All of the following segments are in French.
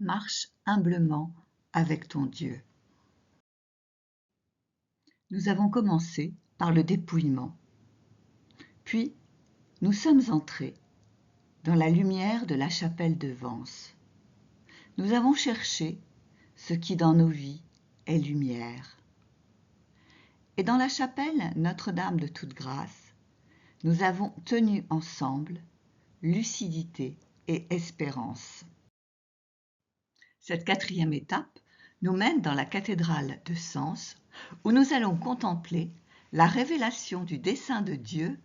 Marche humblement avec ton Dieu. Nous avons commencé par le dépouillement. Puis, nous sommes entrés dans la lumière de la chapelle de Vence. Nous avons cherché ce qui dans nos vies est lumière. Et dans la chapelle Notre-Dame de toute grâce, nous avons tenu ensemble lucidité et espérance. Cette quatrième étape nous mène dans la cathédrale de Sens, où nous allons contempler la révélation du dessein de Dieu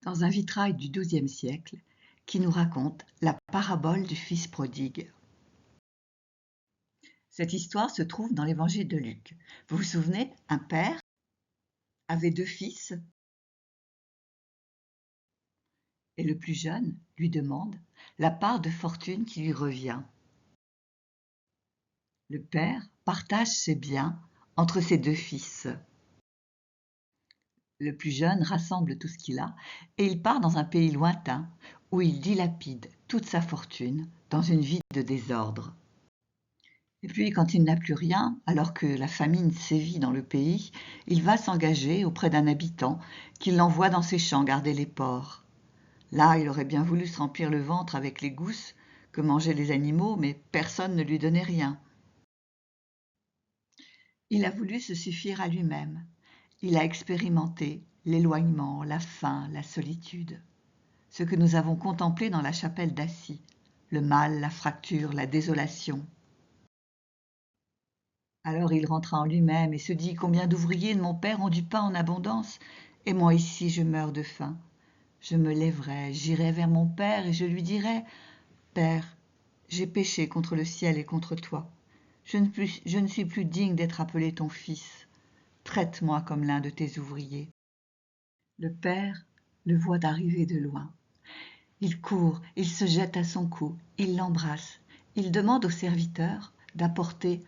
dans un vitrail du XIIe siècle qui nous raconte la parabole du fils prodigue. Cette histoire se trouve dans l'évangile de Luc. Vous vous souvenez, un père avait 2 fils et le plus jeune lui demande la part de fortune qui lui revient. Le père partage ses biens entre ses 2 fils. Le plus jeune rassemble tout ce qu'il a et il part dans un pays lointain où il dilapide toute sa fortune dans une vie de désordre. Et puis, quand il n'a plus rien, alors que la famine sévit dans le pays, il va s'engager auprès d'un habitant qui l'envoie dans ses champs garder les porcs. Là, il aurait bien voulu se remplir le ventre avec les gousses que mangeaient les animaux, mais personne ne lui donnait rien. Il a voulu se suffire à lui-même. Il a expérimenté l'éloignement, la faim, la solitude. Ce que nous avons contemplé dans la chapelle d'Assy, le mal, la fracture, la désolation. Alors il rentra en lui-même et se dit « Combien d'ouvriers de mon père ont du pain en abondance, et moi ici je meurs de faim. Je me lèverai, j'irai vers mon père et je lui dirai « Père, j'ai péché contre le ciel et contre toi. Je ne suis plus digne d'être appelé ton fils. Traite-moi comme l'un de tes ouvriers. » Le père le voit arriver de loin. Il court, il se jette à son cou, il l'embrasse. Il demande au serviteur d'apporter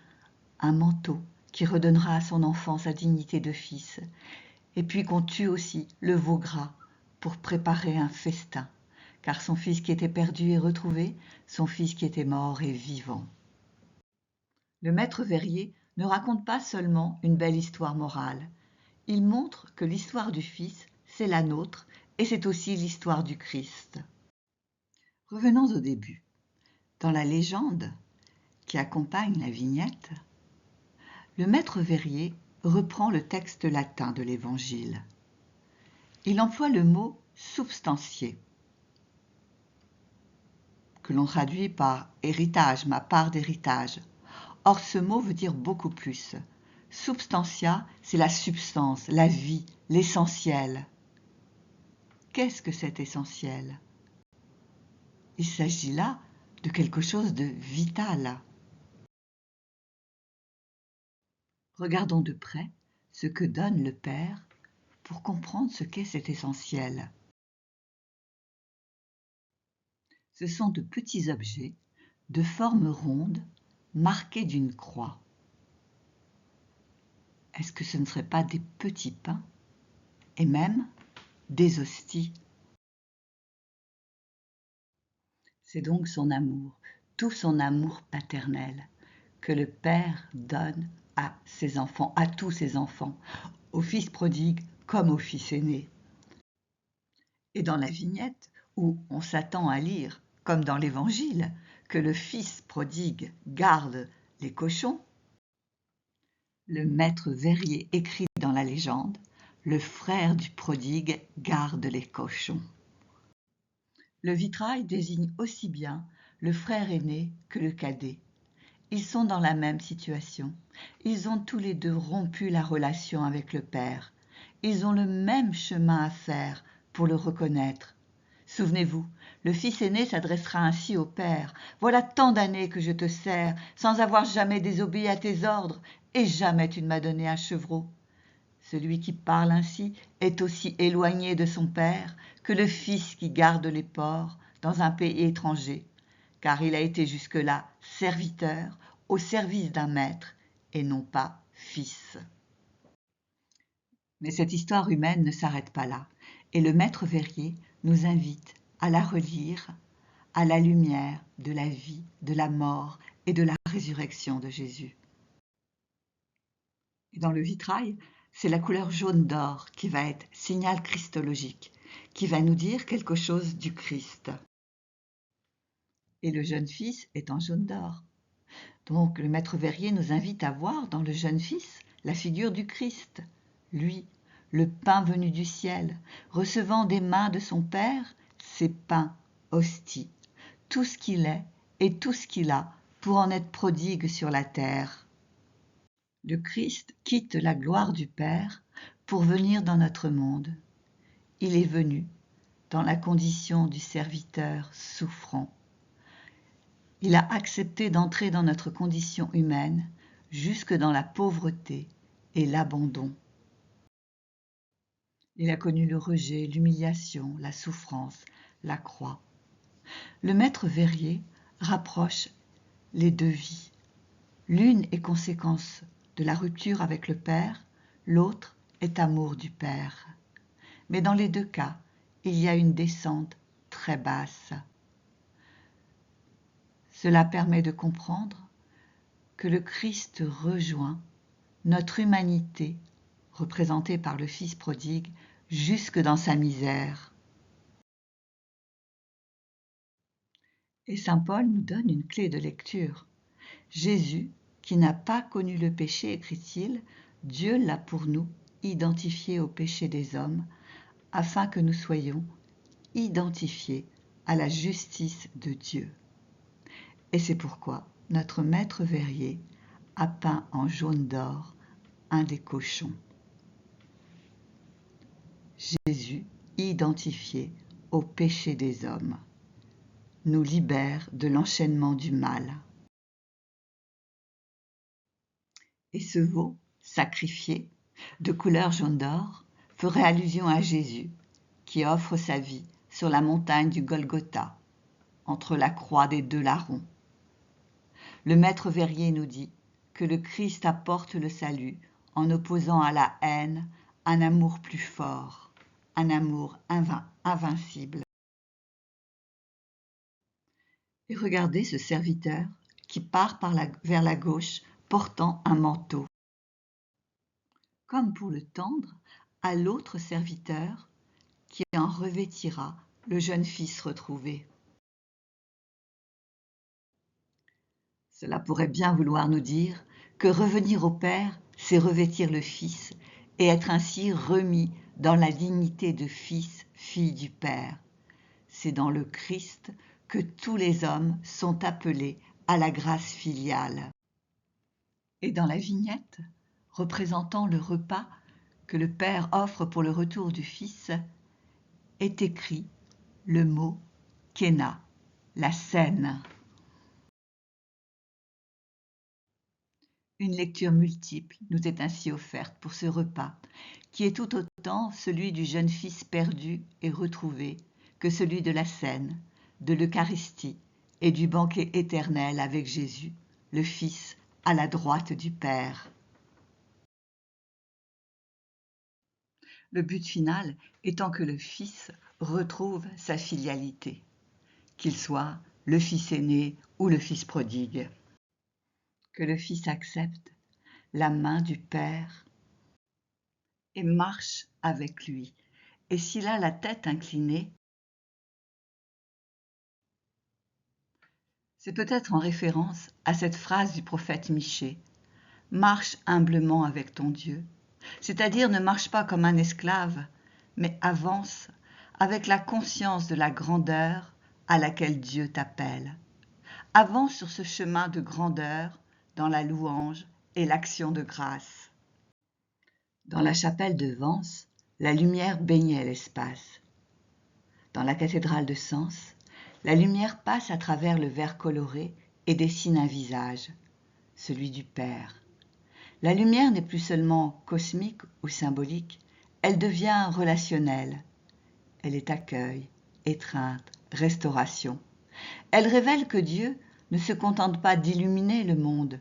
un manteau qui redonnera à son enfant sa dignité de fils. Et puis qu'on tue aussi le veau gras pour préparer un festin, car son fils qui était perdu est retrouvé, son fils qui était mort est vivant. Le maître verrier ne raconte pas seulement une belle histoire morale. Il montre que l'histoire du Fils, c'est la nôtre et c'est aussi l'histoire du Christ. Revenons au début. Dans la légende qui accompagne la vignette, le maître verrier reprend le texte latin de l'Évangile. Il emploie le mot « substantier », que l'on traduit par « héritage », ma part d'héritage. Or, ce mot veut dire beaucoup plus. Substantia, c'est la substance, la vie, l'essentiel. Qu'est-ce que cet essentiel ? Il s'agit là de quelque chose de vital. Regardons de près ce que donne le Père pour comprendre ce qu'est cet essentiel. Ce sont de petits objets de forme ronde marqués d'une croix. Est-ce que ce ne serait pas des petits pains et même des hosties ? C'est donc son amour, tout son amour paternel, que le Père donne à ses enfants, à tous ses enfants, au fils prodigue comme au fils aîné. Et dans la vignette, où on s'attend à lire, comme dans l'Évangile, que le fils prodigue garde les cochons, le maître verrier écrit dans la légende « Le frère du prodigue garde les cochons ». Le vitrail désigne aussi bien le frère aîné que le cadet. Ils sont dans la même situation. Ils ont tous les 2 rompu la relation avec le Père. Ils ont le même chemin à faire pour le reconnaître. Souvenez-vous, le fils aîné s'adressera ainsi au Père. « Voilà tant d'années que je te sers, sans avoir jamais désobéi à tes ordres, et jamais tu ne m'as donné un chevreau. » Celui qui parle ainsi est aussi éloigné de son Père que le fils qui garde les porcs dans un pays étranger, car il a été jusque-là serviteur au service d'un maître et non pas fils. Mais cette histoire humaine ne s'arrête pas là, et le maître verrier nous invite à la relire à la lumière de la vie, de la mort et de la résurrection de Jésus. Et dans le vitrail, c'est la couleur jaune d'or qui va être signal christologique, qui va nous dire quelque chose du Christ. Et le jeune fils est en jaune d'or. Donc le maître verrier nous invite à voir dans le jeune fils la figure du Christ, lui, le pain venu du ciel, recevant des mains de son Père ses pains, hosties, tout ce qu'il est et tout ce qu'il a pour en être prodigue sur la terre. Le Christ quitte la gloire du Père pour venir dans notre monde. Il est venu dans la condition du serviteur souffrant. Il a accepté d'entrer dans notre condition humaine jusque dans la pauvreté et l'abandon. Il a connu le rejet, l'humiliation, la souffrance, la croix. Le maître verrier rapproche les deux vies. L'une est conséquence de la rupture avec le Père, l'autre est amour du Père. Mais dans les deux cas, il y a une descente très basse. Cela permet de comprendre que le Christ rejoint notre humanité, représentée par le Fils prodigue, jusque dans sa misère. Et saint Paul nous donne une clé de lecture. Jésus, qui n'a pas connu le péché, écrit-il, Dieu l'a pour nous identifié au péché des hommes, afin que nous soyons identifiés à la justice de Dieu. Et c'est pourquoi notre maître verrier a peint en jaune d'or un des cochons. Jésus, identifié au péché des hommes, nous libère de l'enchaînement du mal. Et ce veau, sacrifié, de couleur jaune d'or, ferait allusion à Jésus, qui offre sa vie sur la montagne du Golgotha, entre la croix des deux larrons. Le maître verrier nous dit que le Christ apporte le salut en opposant à la haine un amour plus fort, un amour invincible. Et regardez ce serviteur qui part vers la gauche portant un manteau. Comme pour le tendre à l'autre serviteur qui en revêtira le jeune fils retrouvé. Cela pourrait bien vouloir nous dire que revenir au Père, c'est revêtir le Fils et être ainsi remis dans la dignité de fils, fille du Père. C'est dans le Christ que tous les hommes sont appelés à la grâce filiale. Et dans la vignette, représentant le repas que le Père offre pour le retour du Fils, est écrit le mot Kéna, la scène. Une lecture multiple nous est ainsi offerte pour ce repas, qui est tout autant celui du jeune fils perdu et retrouvé que celui de la scène, de l'Eucharistie et du banquet éternel avec Jésus, le Fils à la droite du Père. Le but final étant que le Fils retrouve sa filialité, qu'il soit le Fils aîné ou le Fils prodigue. Que le Fils accepte la main du Père et marche avec lui. Et s'il a la tête inclinée, c'est peut-être en référence à cette phrase du prophète Michée. « Marche humblement avec ton Dieu », c'est-à-dire ne marche pas comme un esclave, mais avance avec la conscience de la grandeur à laquelle Dieu t'appelle. Avance sur ce chemin de grandeur dans la louange et l'action de grâce. Dans la chapelle de Vence, la lumière baignait l'espace. Dans la cathédrale de Sens, la lumière passe à travers le verre coloré et dessine un visage, celui du Père. La lumière n'est plus seulement cosmique ou symbolique, elle devient relationnelle. Elle est accueil, étreinte, restauration. Elle révèle que Dieu ne se contente pas d'illuminer le monde,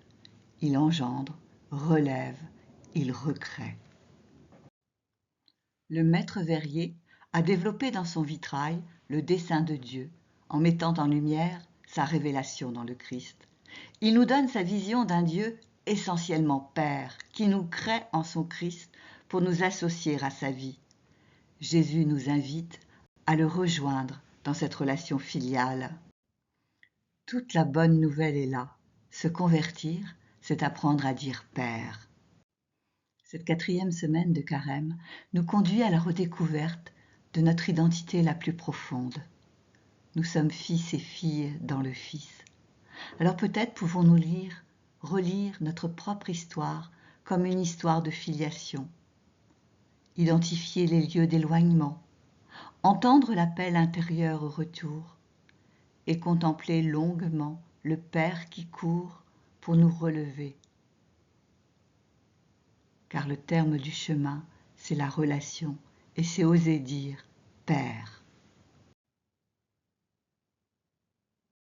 il engendre, relève, il recrée. Le maître verrier a développé dans son vitrail le dessein de Dieu en mettant en lumière sa révélation dans le Christ. Il nous donne sa vision d'un Dieu essentiellement Père, qui nous crée en son Christ pour nous associer à sa vie. Jésus nous invite à le rejoindre dans cette relation filiale. Toute la bonne nouvelle est là. Se convertir, c'est apprendre à dire Père. Cette 4e semaine de Carême nous conduit à la redécouverte de notre identité la plus profonde. Nous sommes fils et filles dans le Fils. Alors peut-être pouvons-nous relire notre propre histoire comme une histoire de filiation, identifier les lieux d'éloignement, entendre l'appel intérieur au retour et contempler longuement le Père qui court pour nous relever. Car le terme du chemin, c'est la relation et c'est oser dire Père.